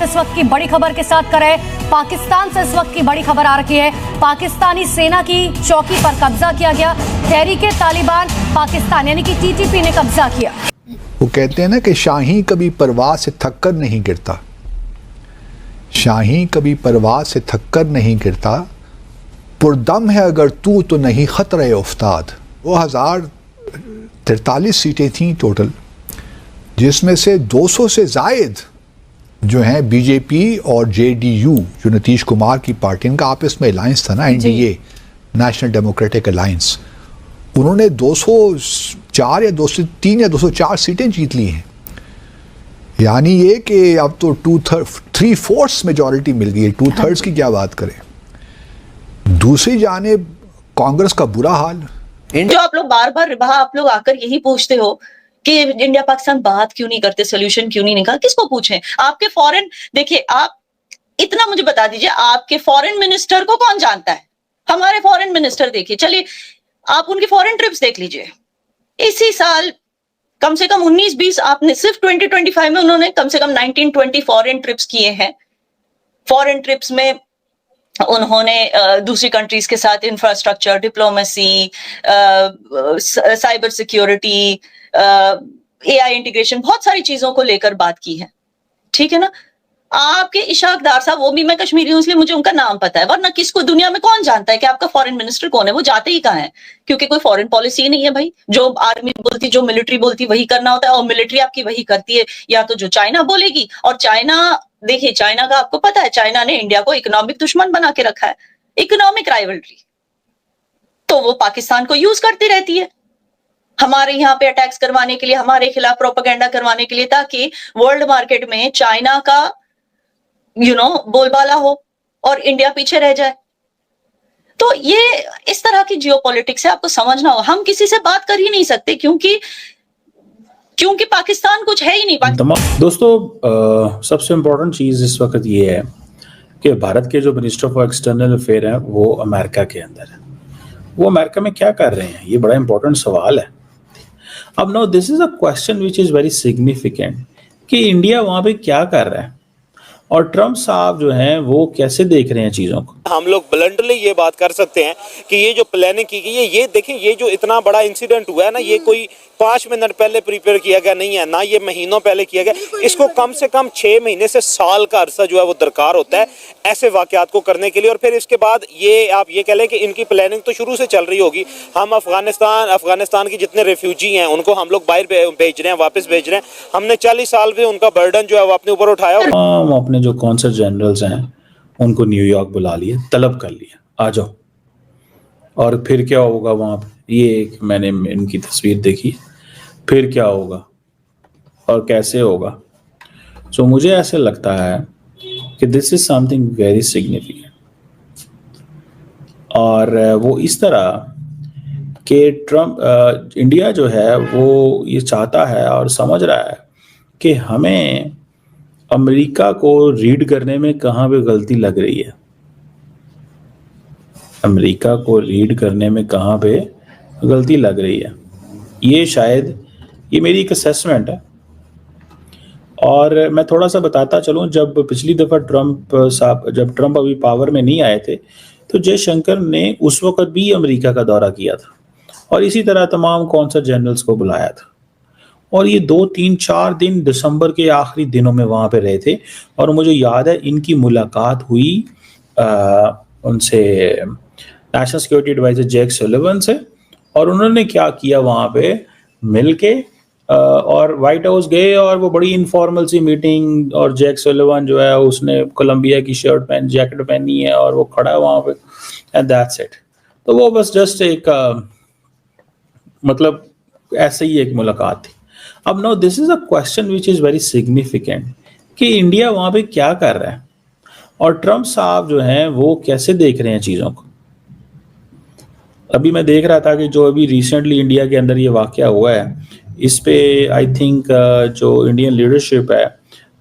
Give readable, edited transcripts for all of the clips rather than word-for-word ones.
इस वक्त की बड़ी खबर के साथ करें। पाकिस्तान से इस वक्त की बड़ी खबर आ रही है। पाकिस्तानी सेना की चौकी पर कब्जा किया गया। तहरीके तालिबान पाकिस्तान यानी कि टीटीपी ने कब्जा किया। वो कहते हैं ना कि शाही कभी परवाज से थककर नहीं गिरता, शाही कभी परवाज से थककर नहीं गिरता, पुरदम है अगर तू तो नहीं खतरे उफ्ताद। वो 1043 सीटें थीं टोटल, जिसमें से 200 से जायद जो हैं बीजेपी और जेडीयू, जो नीतीश कुमार की पार्टी, इनका आपस में अलायंस था ना, एनडीए, नेशनल डेमोक्रेटिक अलायंस, उन्होंने 204 या 203 या 204 सीटें जीत ली हैं। यानी ये कि अब तो 3/4 मेजॉरिटी मिल गई है, 2/3 की क्या बात करें। दूसरी जानिब कांग्रेस का बुरा हाल। जो आप लोग बार बार आप लोग आकर यही पूछते हो कि इंडिया पाकिस्तान बात क्यों नहीं करते, सोल्यूशन क्यों नहीं निकाल, किसको पूछें? आपके फॉरेन, देखिए आप इतना मुझे बता दीजिए, आपके फॉरेन मिनिस्टर को कौन जानता है? हमारे फॉरेन मिनिस्टर देखिए, चलिए आप उनकी फॉरेन ट्रिप्स देख लीजिए। इसी साल कम से कम 19-20, आपने सिर्फ 2025 में उन्होंने कम से कम 19-20 फॉरेन ट्रिप्स किए हैं। फॉरेन ट्रिप्स में उन्होंने दूसरी कंट्रीज के साथ infrastructure, diplomacy, cyber security, AI integration, बहुत सारी चीजों को लेकर बात की है। ठीक है ना? आपके इशाक डार साहब, वो भी मैं कश्मीरी हूं इसलिए मुझे उनका नाम पता है, वरना किसको दुनिया में कौन जानता है कि आपका फॉरेन मिनिस्टर कौन है? वो जाते ही कहां है? क्योंकि कोई फॉरेन पॉलिसी नहीं है भाई। जो आर्मी बोलती, जो मिलिट्री बोलती वही करना होता है, और मिलिट्री आपकी वही करती है या तो जो चाइना बोलेगी। और चाइना, देखिए चाइना का आपको पता है, चाइना ने इंडिया को इकोनॉमिक दुश्मन बना के रखा है, इकोनॉमिक राइवलरी। तो वो पाकिस्तान को यूज करती रहती है हमारे यहाँ पे अटैक्स करवाने के लिए, हमारे खिलाफ प्रोपेगेंडा करवाने के लिए, ताकि वर्ल्ड मार्केट में चाइना का बोलबाला हो और इंडिया पीछे रह जाए। तो ये इस तरह की जियोपॉलिटिक्स है, आपको समझना होगा। हम किसी से बात कर ही नहीं सकते क्योंकि पाकिस्तान कुछ है ही नहीं। दोस्तों, सबसे इंपॉर्टेंट चीज इस वक्त ये है कि भारत के जो मिनिस्टर फॉर एक्सटर्नल अफेयर हैं वो अमेरिका के अंदर है। वो अमेरिका में क्या कर रहे हैं, ये बड़ा इंपॉर्टेंट सवाल है। अब no, this is a question which is very significant कि इंडिया वहां पे क्या कर रहा है और ट्रम्प साहब जो हैं वो कैसे देख रहे हैं चीजों को। हम लोग ब्लंडली ये बात कर सकते हैं कि ये जो प्लानिंग की गई है, ये देखिए, ये जो इतना बड़ा इंसिडेंट हुआ है ना, ये कोई 5 मिनट पहले प्रिपेयर किया गया नहीं है, ना ये महीनों पहले किया गया। इसको कम से कम 6 महीने से साल का अरसा जो है वो दरकार होता है ऐसे वाकयात को करने के लिए। और फिर इसके बाद ये आप ये कह लें कि इनकी प्लानिंग तो शुरू से चल रही होगी। हम अफगानिस्तान के जितने रेफ्यूजी हैं उनको हम लोग बाहर भेज रहे हैं, वापस भेज रहे हैं। हमने 40 साल में उनका बर्डन जो है वो अपने ऊपर उठाया। अपने जो कॉन्सुल जनरल्स हैं उनको न्यूयॉर्क बुला लिए, तलब कर लिया, आ जाओ। और फिर क्या होगा वहां पे, ये मैंने इनकी तस्वीर देखी, फिर क्या होगा और कैसे होगा। सो मुझे ऐसे लगता है कि this is something very significant. और वो इस तरह कि ट्रम्प, इंडिया जो है वो ये चाहता है और समझ रहा है कि हमें अमेरिका को रीड करने में कहाँ पे गलती लग रही है, अमेरिका को रीड करने में कहाँ पे गलती लग रही है। ये शायद, ये मेरी एक असेसमेंट है। और मैं थोड़ा सा बताता चलूँ, जब पिछली दफ़ा जब ट्रम्प अभी पावर में नहीं आए थे, तो जयशंकर ने उस वक्त भी अमेरिका का दौरा किया था और इसी तरह तमाम कौंसल जनरल्स को बुलाया था। और ये 2-3-4 दिन दिसंबर के आखिरी दिनों में वहाँ पे रहे थे। और मुझे याद है इनकी मुलाकात हुई उनसे, national security adviser Jake Sullivan से। और उन्होंने क्या किया, वहाँ पे मिलके और वाइट हाउस गए और वो बड़ी इनफॉर्मल सी मीटिंग। और जैक सुलिवन जो है उसने कोलंबिया की जैकेट पहनी है और वो खड़ा है वहाँ पे, एंड दैट्स इट। तो वो बस जस्ट एक मतलब ऐसे ही एक मुलाकात थी। अब no, this is a question which is very significant कि इंडिया वहां पे क्या कर रहा है और ट्रम्प साहब जो हैं वो कैसे देख रहे हैं चीजों को। अभी मैं देख रहा था कि जो अभी रिसेंटली इंडिया के अंदर ये वाकया हुआ है, इस पे आई थिंक जो इंडियन लीडरशिप है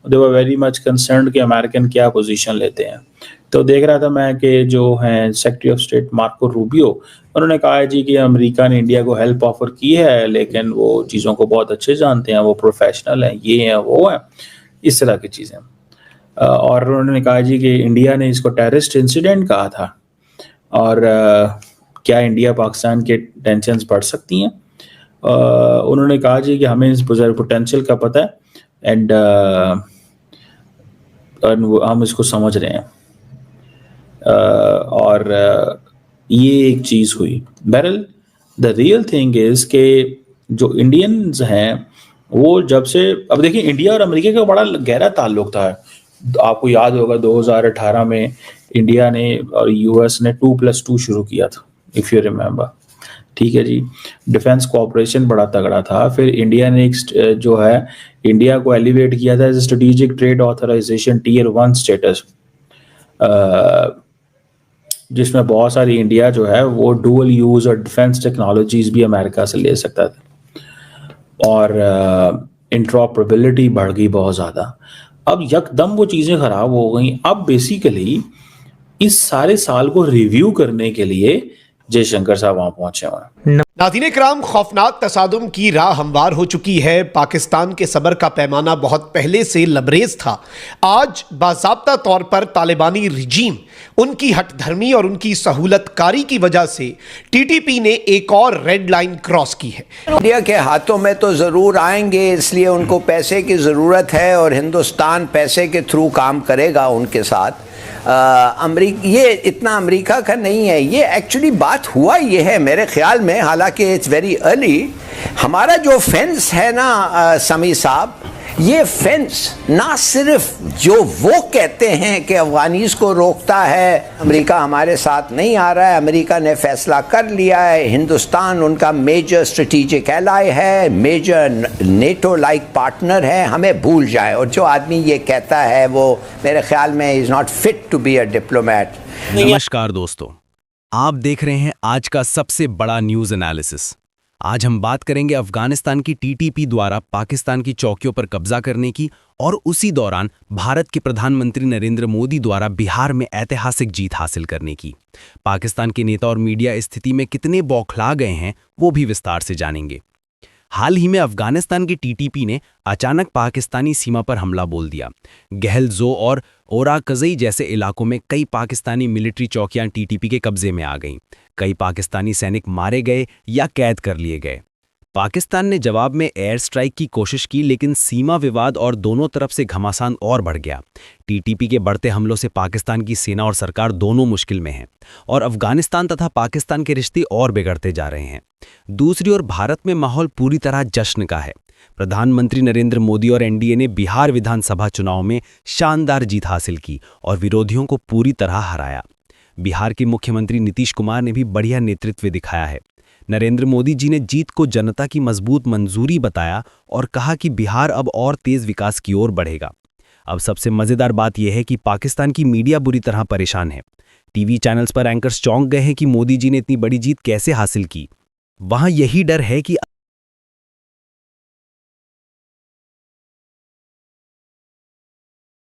दे वर वेरी मच कंसर्न्ड कि अमेरिकन क्या पोजीशन लेते हैं। तो देख रहा था मैं कि जो हैं secretary of state Marco Rubio, उन्होंने कहा है जी कि अमेरिका ने इंडिया को हेल्प ऑफर की है, लेकिन वो चीज़ों को बहुत अच्छे जानते हैं, वो प्रोफेशनल हैं, ये हैं वो हैं, इस तरह की चीज़ें। और उन्होंने कहा जी कि इंडिया ने इसको टेररिस्ट इंसिडेंट कहा था और क्या इंडिया पाकिस्तान के टेंशन्स बढ़ सकती हैं। उन्होंने कहा जी कि हमें इस पोटेंशियल का पता है एंड हम इसको समझ रहे हैं। और ये एक चीज़ हुई। बहरहाल द रियल थिंग इज़ के जो इंडियंस हैं वो जब से, अब देखिए इंडिया और अमेरिका का बड़ा गहरा ताल्लुक था। आपको याद होगा 2018 में इंडिया ने और यूएस ने 2+2 शुरू किया था, इफ़ यू रिमेंबर, ठीक है जी। डिफेंस कोऑपरेशन बड़ा तगड़ा था। फिर इंडिया ने एक जो है इंडिया को एलिवेट किया था as strategic trade authorisation Tier 1 status, जिसमें बहुत सारी इंडिया जो है वो डुअल यूज और डिफेंस टेक्नोलॉजीज भी अमेरिका से ले सकता था और इंट्रॉपरेबिलिटी बढ़ गई बहुत ज़्यादा। अब यकदम वो चीज़ें ख़राब हो गई। अब बेसिकली इस सारे साल को रिव्यू करने के लिए जयशंकर साहब वहाँ पहुँचे हुए हैं। नाज़रीन इकराम, खौफनाक तसादुम की राह हमवार हो चुकी है। पाकिस्तान के सबर का पैमाना बहुत पहले से लबरेज था। आज बाज़ाब्ता तौर पर तालिबानी रिजीम, उनकी हठधर्मी और उनकी सहूलतकारी की वजह से TTP ने एक और रेड लाइन क्रॉस की है। इंडिया के हाथों में तो ज़रूर आएंगे, इसलिए उनको पैसे की ज़रूरत है और हिंदुस्तान पैसे के थ्रू काम करेगा उनके साथ। ये इतना अमेरिका का नहीं है। ये एक्चुअली बात हुआ ये है मेरे ख्याल में, हालांकि इट्स वेरी अर्ली। हमारा जो फेंस है ना समी साहब, ये फेंस ना सिर्फ जो वो कहते हैं कि अफगानीज को रोकता है, अमेरिका हमारे साथ नहीं आ रहा है, अमेरिका ने फैसला कर लिया है, हिंदुस्तान उनका मेजर स्ट्रेटेजिक एलाय है, मेजर नेटो लाइक पार्टनर है, हमें भूल जाए। और जो आदमी ये कहता है वो मेरे ख्याल में is not fit to be a diplomat. नमस्कार दोस्तों, आप देख रहे हैं आज का सबसे बड़ा न्यूज एनालिसिस। आज हम बात करेंगे अफगानिस्तान की TTP द्वारा पाकिस्तान की चौकियों पर कब्जा करने की और उसी दौरान भारत के प्रधानमंत्री नरेंद्र मोदी द्वारा बिहार में ऐतिहासिक जीत हासिल करने की। पाकिस्तान के नेता और मीडिया स्थिति में कितने बौखला गए हैं वो भी विस्तार से जानेंगे। हाल ही में अफगानिस्तान की TTP ने अचानक पाकिस्तानी सीमा पर हमला बोल दिया। गहलजो और ओराकज़ई जैसे इलाकों में कई पाकिस्तानी मिलिट्री चौकियां TTP के कब्जे में आ गईं। कई पाकिस्तानी सैनिक मारे गए या कैद कर लिए गए। पाकिस्तान ने जवाब में एयर स्ट्राइक की कोशिश की, लेकिन सीमा विवाद और दोनों तरफ से घमासान और बढ़ गया। TTP के बढ़ते हमलों से पाकिस्तान की सेना और सरकार दोनों मुश्किल में हैं और अफगानिस्तान तथा पाकिस्तान के रिश्ते और बिगड़ते जा रहे हैं। दूसरी ओर भारत में माहौल पूरी तरह जश्न का है। प्रधानमंत्री नरेंद्र मोदी और NDA ने बिहार विधानसभा चुनाव में शानदार जीत हासिल की और विरोधियों को पूरी तरह हराया। बिहार के मुख्यमंत्री नीतीश कुमार ने भी बढ़िया नेतृत्व दिखाया है। नरेंद्र मोदी जी ने जीत को जनता की मजबूत मंजूरी बताया और कहा कि बिहार अब और तेज विकास की ओर बढ़ेगा। अब सबसे मजेदार बात यह है कि पाकिस्तान की मीडिया बुरी तरह परेशान है। टीवी चैनल्स पर एंकर्स चौंक गए हैं कि मोदी जी ने इतनी बड़ी जीत कैसे हासिल की। वहां यही डर है कि